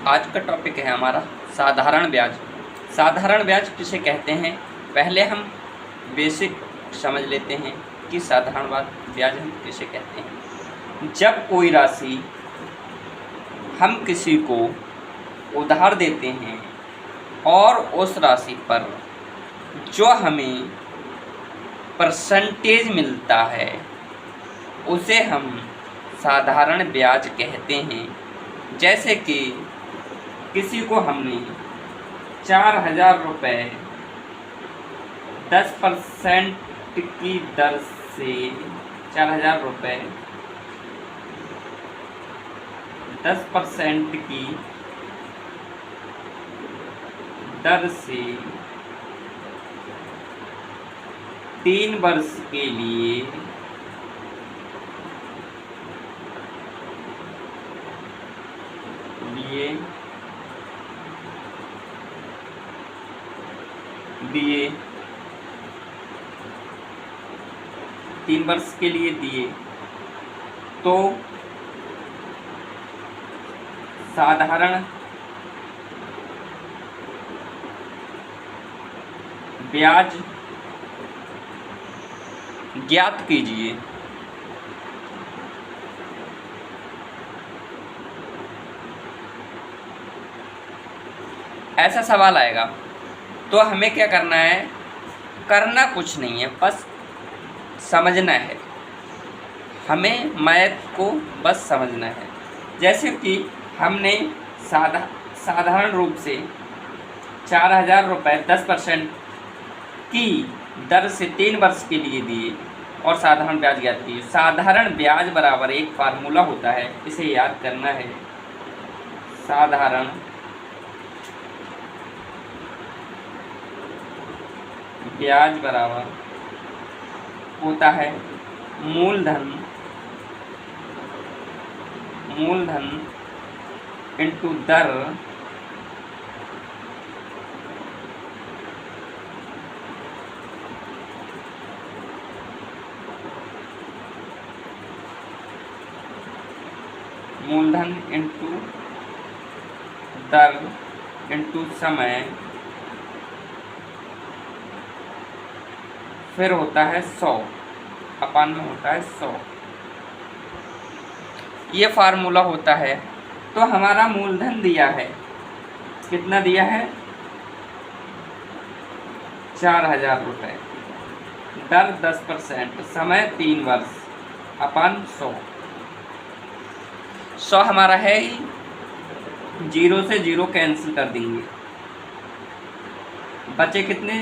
आज का टॉपिक है हमारा साधारण ब्याज। साधारण ब्याज किसे कहते हैं, पहले हम बेसिक समझ लेते हैं कि साधारण ब्याज हम किसे कहते हैं। जब कोई राशि हम किसी को उधार देते हैं और उस राशि पर जो हमें परसेंटेज मिलता है उसे हम साधारण ब्याज कहते हैं। जैसे कि किसी को हमने 4,000 रुपये 10% की दर से 4,000 रुपये 10% की दर से 3 वर्ष के लिए दिए 3 वर्ष के लिए दिए तो साधारण ब्याज ज्ञात कीजिए। ऐसा सवाल आएगा तो हमें क्या करना है, करना कुछ नहीं है, बस समझना है। हमें मैथ को बस समझना है। जैसे कि हमने साधारण रूप से 4,000 रुपये 10% की दर से 3 वर्ष के लिए दिए और साधारण ब्याज ज्ञात कीजिए। साधारण ब्याज बराबर एक फार्मूला होता है, इसे याद करना है। साधारण ब्याज बराबर होता है मूलधन इंटू दर मूलधन इंटू दर इंटू समय, फिर होता है 100 अपन में होता है 100। ये फार्मूला होता है। तो हमारा मूलधन दिया है, कितना दिया है, 4,000 रुपये, दर 10%, समय 3 वर्ष, अपन 100। 100 हमारा है ही, 0 से 0 कैंसिल कर देंगे, बचे कितने,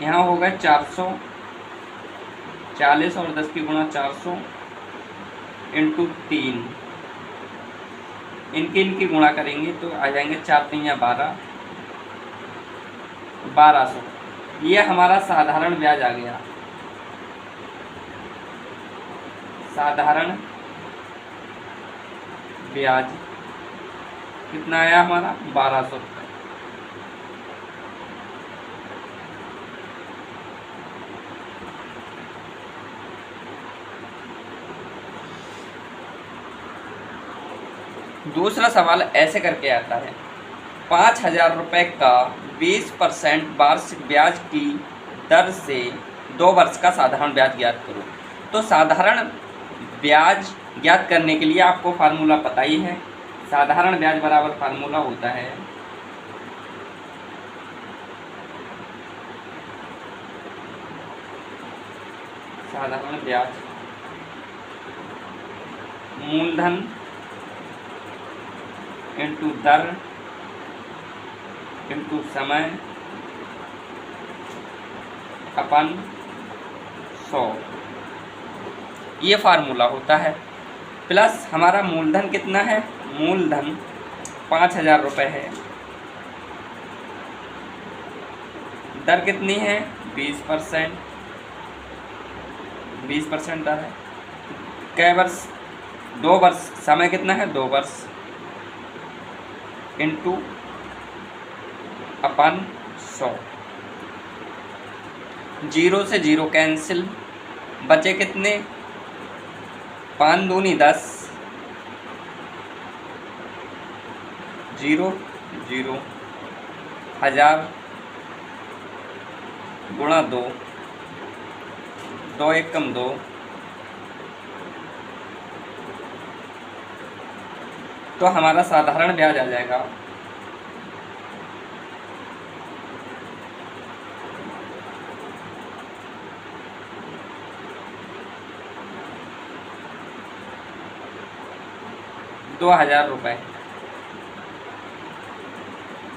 यहाँ होगा 400, 40 और 10 की गुणा 400 इंटू 3, इनकी गुणा करेंगे तो आ जाएंगे 4 3 या 12, 1200। ये हमारा साधारण ब्याज आ गया। साधारण ब्याज कितना आया हमारा, 1200 रुपये। दूसरा सवाल ऐसे करके आता है, 5,000 रुपये का 20% वार्षिक ब्याज की दर से 2 वर्ष का साधारण ब्याज ज्ञात करो। तो साधारण ब्याज ज्ञात करने के लिए आपको फार्मूला पता ही है। साधारण ब्याज बराबर फार्मूला होता है साधारण ब्याज मूलधन इंटू दर इंटू समय अपन 100। ये फार्मूला होता है। प्लस हमारा मूलधन कितना है, मूलधन 5,000 रुपये है, दर कितनी है, 20%, 20% दर है। कै वर्ष, 2 वर्ष, समय कितना है, 2 वर्ष, इंटू अपन 100। 0 से 0 कैंसिल, बचे कितने, 5 दूनी 10, 0 0 1000 गुणा 2, 2 एकम 2, तो हमारा साधारण ब्याज आ जाएगा 2000 रुपये।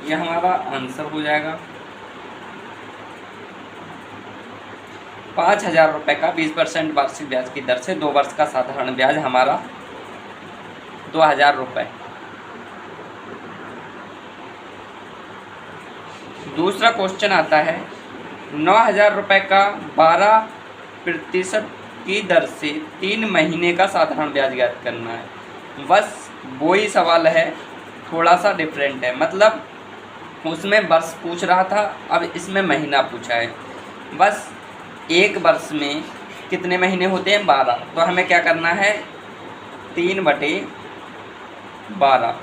यह हमारा आंसर हो जाएगा। 5000 रुपये का 20% वार्षिक ब्याज की दर से 2 वर्ष का साधारण ब्याज हमारा 2000 रुपये। दूसरा क्वेश्चन आता है 9000 रुपये का 12% की दर से 3 महीने का साधारण ब्याज ज्ञात करना है। बस वही सवाल है, थोड़ा सा डिफरेंट है, मतलब उसमें वर्ष पूछ रहा था, अब इसमें महीना पूछा है। बस एक वर्ष में कितने महीने होते हैं? 12। तो हमें क्या करना है? 3/12।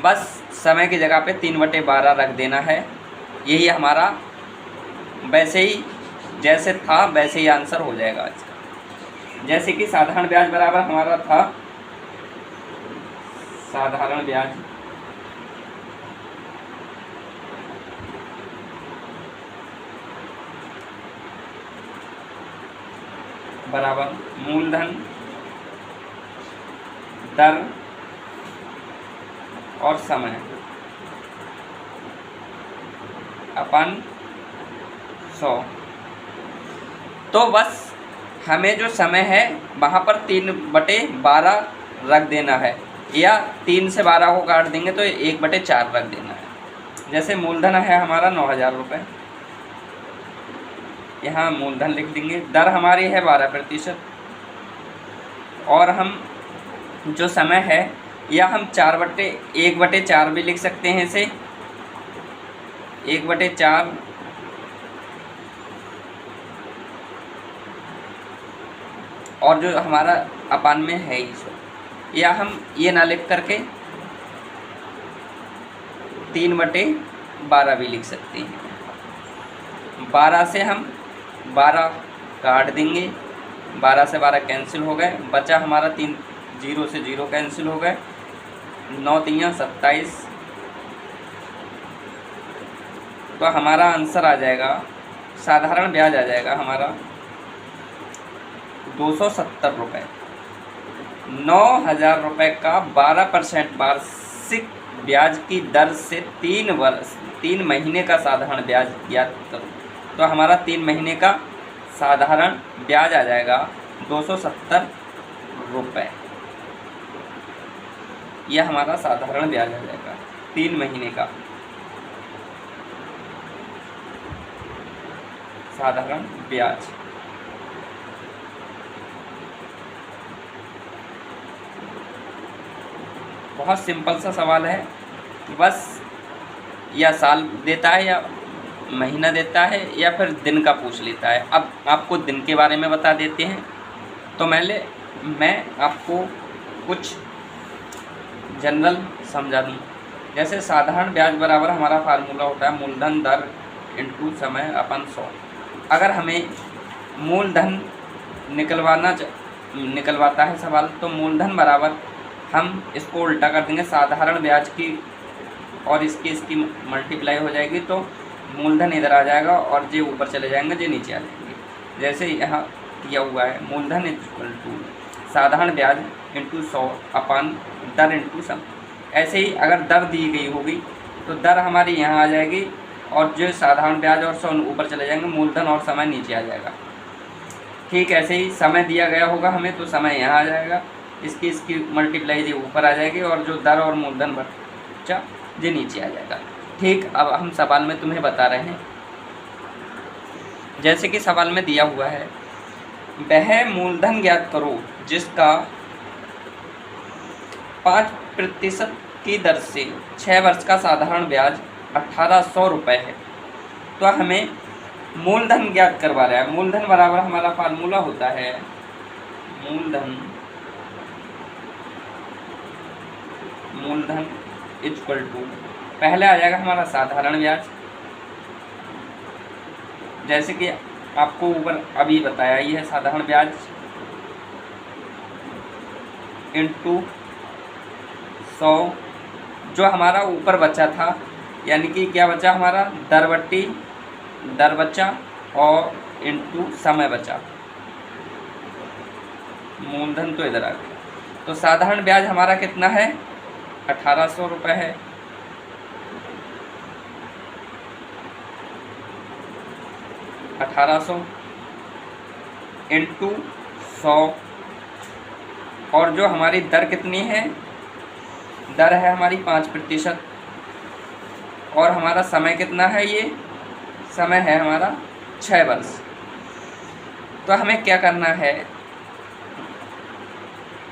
बस समय की जगह पे 3/12 रख देना है। यही हमारा वैसे ही जैसे था वैसे ही आंसर हो जाएगा आज का। जैसे कि साधारण ब्याज बराबर हमारा था, साधारण ब्याज बराबर मूलधन दर और समय अपन 100। तो बस हमें जो समय है वहाँ पर 3/12 रख देना है, या 3 से 12 को काट देंगे तो 1/4 रख देना है। जैसे मूलधन है हमारा 9000 रुपये, यहाँ मूलधन लिख देंगे। दर हमारी है 12%, और हम जो समय है, या हम 1/4 भी लिख सकते हैं इसे, 1/4 और जो हमारा अपान में है ही सो, या हम ये ना लिख करके 3/12 भी लिख सकते हैं। 12 से हम 12 काट देंगे, 12 से 12 कैंसिल हो गए, बचा हमारा 3, 0 से 0 कैंसिल हो गए, 9 3 27। तो हमारा आंसर आ जाएगा, साधारण ब्याज आ जाएगा हमारा 270 रुपये। 9000 रुपये का 12% वार्षिक ब्याज की दर से 3 महीने का साधारण ब्याज ज्ञात करो। तो हमारा 3 महीने का साधारण ब्याज आ जाएगा 270 रुपये। यह हमारा साधारण ब्याज आ जाएगा 3 महीने का साधारण ब्याज। बहुत सिंपल सा सवाल है, बस या साल देता है या महीना देता है या फिर दिन का पूछ लेता है। अब आपको दिन के बारे में बता देते हैं। तो मैं आपको कुछ जनरल समझा दूँ। जैसे साधारण ब्याज बराबर हमारा फार्मूला होता है मूलधन दर इंटू समय अपन 100। अगर हमें मूलधन निकलवाता है सवाल, तो मूलधन बराबर हम इसको उल्टा कर देंगे, साधारण ब्याज की और इसकी मल्टीप्लाई हो जाएगी, तो मूलधन इधर आ जाएगा और ये ऊपर चले जाएंगे, ये नीचे आ जाएंगे। जैसे यहाँ दिया हुआ है मूलधन इक्वल टू साधारण ब्याज इंटू 100 अपान दर इंटू समय। ऐसे ही अगर दर दी गई होगी तो दर हमारी यहाँ आ जाएगी और जो साधारण ब्याज और 100 ऊपर चले जाएंगे, मूलधन और समय नीचे आ जाएगा। ठीक ऐसे ही समय दिया गया होगा हमें, तो समय यहाँ आ जाएगा, इसकी मल्टीप्लाई जी ऊपर आ जाएगी और जो दर और मूलधन बचा ये नीचे आ जाएगा। ठीक, अब हम सवाल में तुम्हें बता रहे हैं। जैसे कि सवाल में दिया हुआ है, वह मूलधन ज्ञात करो जिसका 5% की दर से 6 वर्ष का साधारण ब्याज 1800 रुपये है। तो हमें मूलधन ज्ञात करवा रहा है। मूलधन बराबर हमारा फार्मूला होता है मूलधन इक्वल टू, पहले आ जाएगा हमारा साधारण ब्याज, जैसे कि आपको ऊपर अभी बताया ही है, साधारण ब्याज इंटू 100, जो हमारा ऊपर बचा था, यानी कि क्या बचा हमारा, दर बचा और इंटू समय बचा, मूलधन तो इधर आ गया। तो साधारण ब्याज हमारा कितना है, 1800 रुपये है। इंटू 100, और जो हमारी दर कितनी है, दर है हमारी 5%, और हमारा समय कितना है, ये समय है हमारा 6 वर्ष। तो हमें क्या करना है,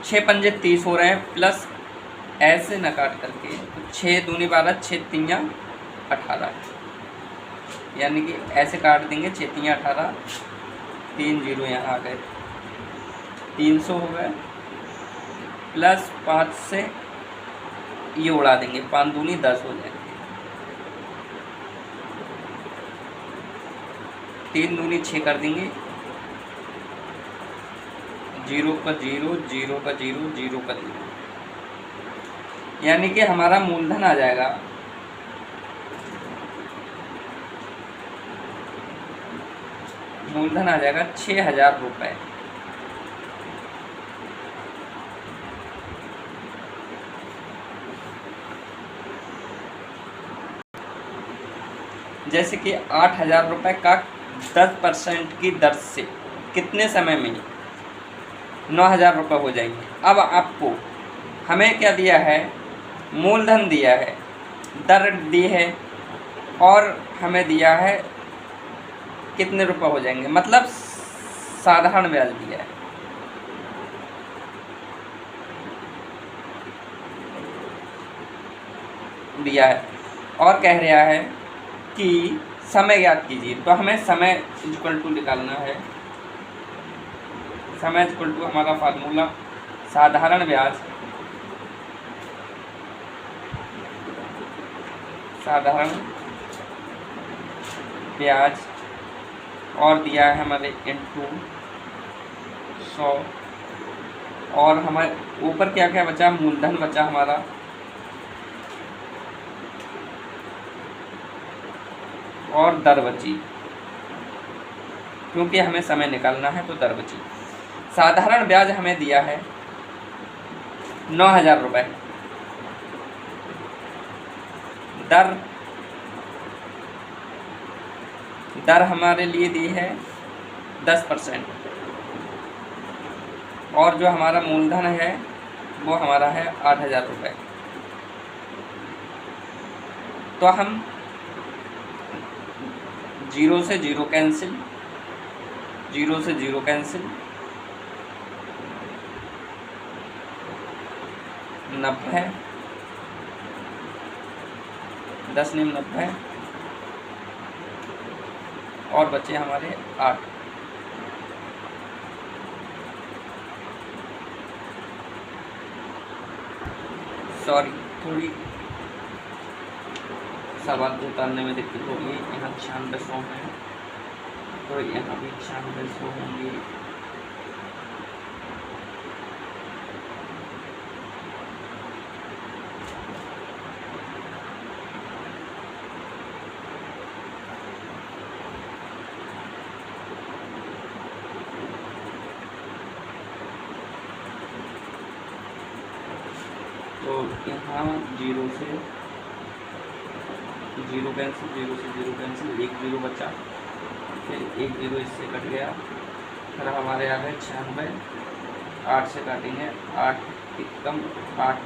6 पंजे 30 हो रहे हैं, प्लस ऐसे न काट करके, तो 6 दूनी 12, 6 तियाँ 18, यानी कि ऐसे काट देंगे, 6 तियाँ 18, 3 जीरो यहाँ आ गए, 300 हो गए, प्लस 5 से ये उड़ा देंगे, 5 दूनी 10 हो जाएंगे, 3 दूनी 6 कर देंगे, 0 का 0, 0 का 0, 0 का 0, यानी कि हमारा मूलधन आ जाएगा मूलधन आ जाएगा 6000 रुपये। जैसे कि 8000 रुपये का 10% की दर से कितने समय में 9000 रुपये हो जाएंगे। अब आपको हमें क्या दिया है, मूलधन दिया है, दर दी है, और हमें दिया है कितने रुपए हो जाएंगे, मतलब साधारण ब्याज दिया है। और कह रहा है कि समय ज्ञात कीजिए, तो हमें समय इक्वल टू निकालना है। समय इक्वल टू हमारा फार्मूला साधारण ब्याज और दिया है हमारे इंटू 100, और हमारे ऊपर क्या क्या बचा, मूलधन बचा हमारा, और दर बची, क्योंकि हमें समय निकालना है तो दर बची। साधारण ब्याज हमें दिया है 9000 रुपये, दर हमारे लिए दी है 10%, और जो हमारा मूलधन है वो हमारा है 8000 रुपये। तो हम 0 से 0 कैंसिल, 0 से 0 कैंसिल, 90, 10 निम 90, और बचे हमारे 8। सॉरी, थोड़ी सवाल को उतारने में दिक्कत होगी। यहाँ 9600 है, तो यहाँ भी 9600 होंगी। तो यहाँ 0 से 0 कैंसिल, 0 से 0 कैंसिल, 1 0 बचा, फिर 1 0 इससे कट गया, फिर हमारे आ गए 96, 8 से काटेंगे, 8 एकम 8,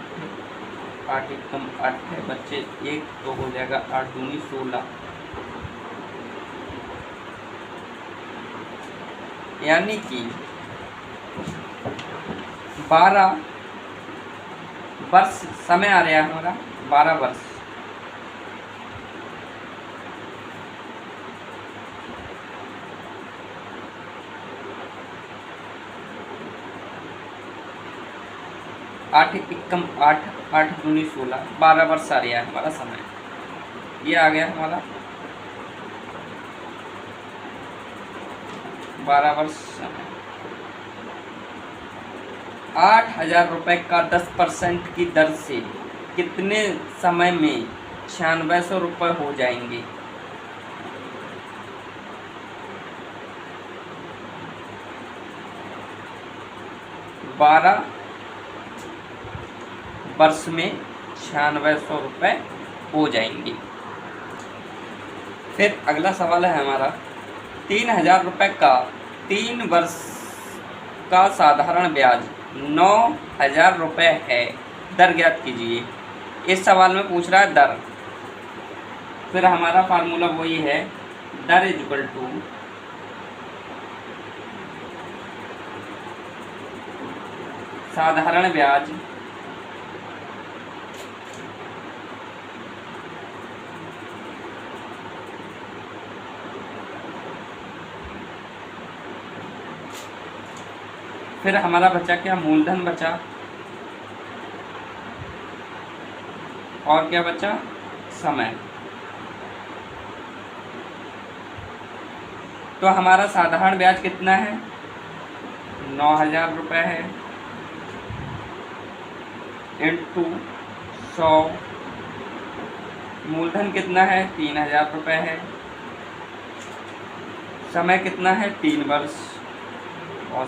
8 एकम 8 है, बच्चे 1, तो हो जाएगा 8 दूनी 16, यानी कि 12 वर्ष समय आ रहा है हमारा, 12 वर्ष। 8 एकम 8 8 दूनी 16, 12 वर्ष आ रहा है हमारा समय। ये आ गया हमारा 12 वर्ष समय। 8,000 रुपये का 10% की दर से कितने समय में 9600 रुपये हो जाएंगे? बारह वर्ष में 9600 रुपये हो जाएंगे। फिर अगला सवाल है हमारा 3,000 रुपये का 3 वर्ष का साधारण ब्याज 9,000 रुपये है, दर ज्ञात कीजिए। इस सवाल में पूछ रहा है दर। फिर हमारा फार्मूला वही है, दर इज इक्वल टू साधारण ब्याज फिर हमारा बचा क्या? मूलधन बचा, और क्या बचा? समय। तो हमारा साधारण ब्याज कितना है? 9,000 रुपये है, इंटू 100। मूलधन कितना है? 3,000 रुपये है। समय कितना है? 3 वर्ष। और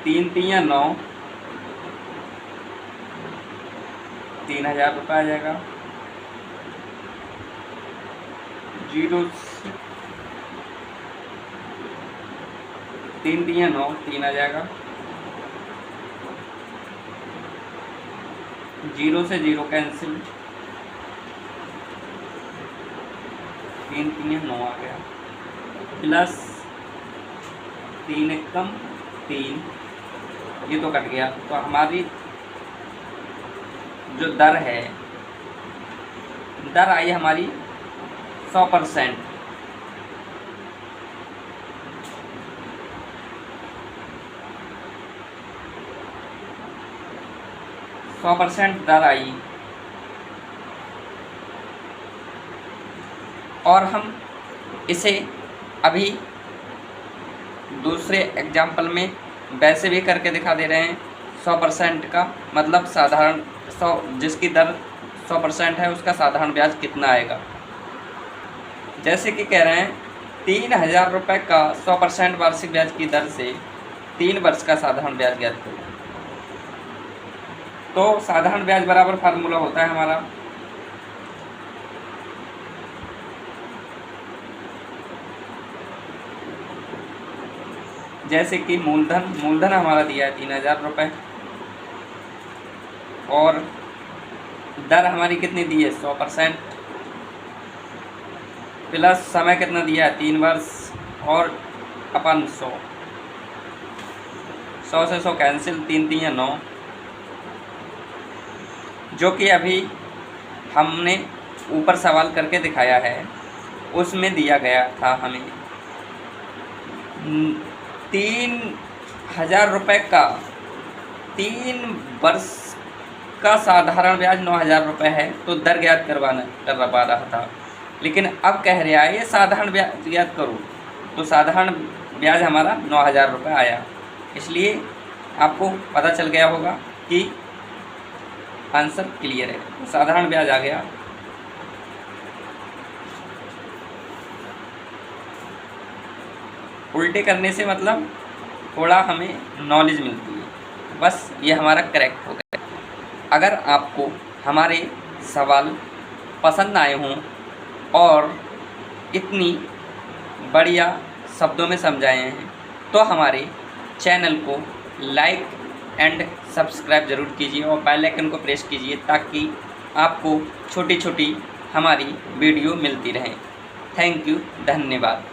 3 3 9, 3,000 रुपये आ जाएगा। 0 3 3 9, 3 आ जाएगा। 0 से 0 कैंसिल, 3 3 9 आ गया, प्लस 3 एकम 3, ये तो कट गया। तो हमारी जो दर है, दर आई हमारी 100%। दर आई। और हम इसे अभी दूसरे एग्जाम्पल में वैसे भी करके दिखा दे रहे हैं। 100% का मतलब साधारण 100 जिसकी दर 100% है उसका साधारण ब्याज कितना आएगा। जैसे कि कह रहे हैं 3,000 रुपये का 100% वार्षिक ब्याज की दर से 3 वर्ष का साधारण ब्याज ज्ञात करो। तो साधारण ब्याज बराबर फार्मूला होता है हमारा जैसे कि मूलधन हमारा दिया है 3,000 रुपये, और दर हमारी कितनी दी है? 100%, प्लस समय कितना दिया है? 3 वर्ष, और अपन 100 से 100 कैंसिल, 3 3 9, जो कि अभी हमने ऊपर सवाल करके दिखाया है उसमें दिया गया था हमें 3,000 रुपये का 3 वर्ष का साधारण ब्याज 9,000 रुपये है, तो दर ज्ञात करवा रहा था। लेकिन अब कह रहा है ये साधारण ब्याज ज्ञात करो, तो साधारण ब्याज हमारा 9,000 रुपये आया। इसलिए आपको पता चल गया होगा कि आंसर क्लियर है। तो साधारण ब्याज आ गया। उल्टे करने से मतलब थोड़ा हमें नॉलेज मिलती है। बस ये हमारा करेक्ट हो गया। अगर आपको हमारे सवाल पसंद आए हों और इतनी बढ़िया शब्दों में समझाए हैं तो हमारे चैनल को लाइक एंड सब्सक्राइब ज़रूर कीजिए और बेल आइकन को प्रेस कीजिए ताकि आपको छोटी छोटी हमारी वीडियो मिलती रहें। थैंक यू, धन्यवाद।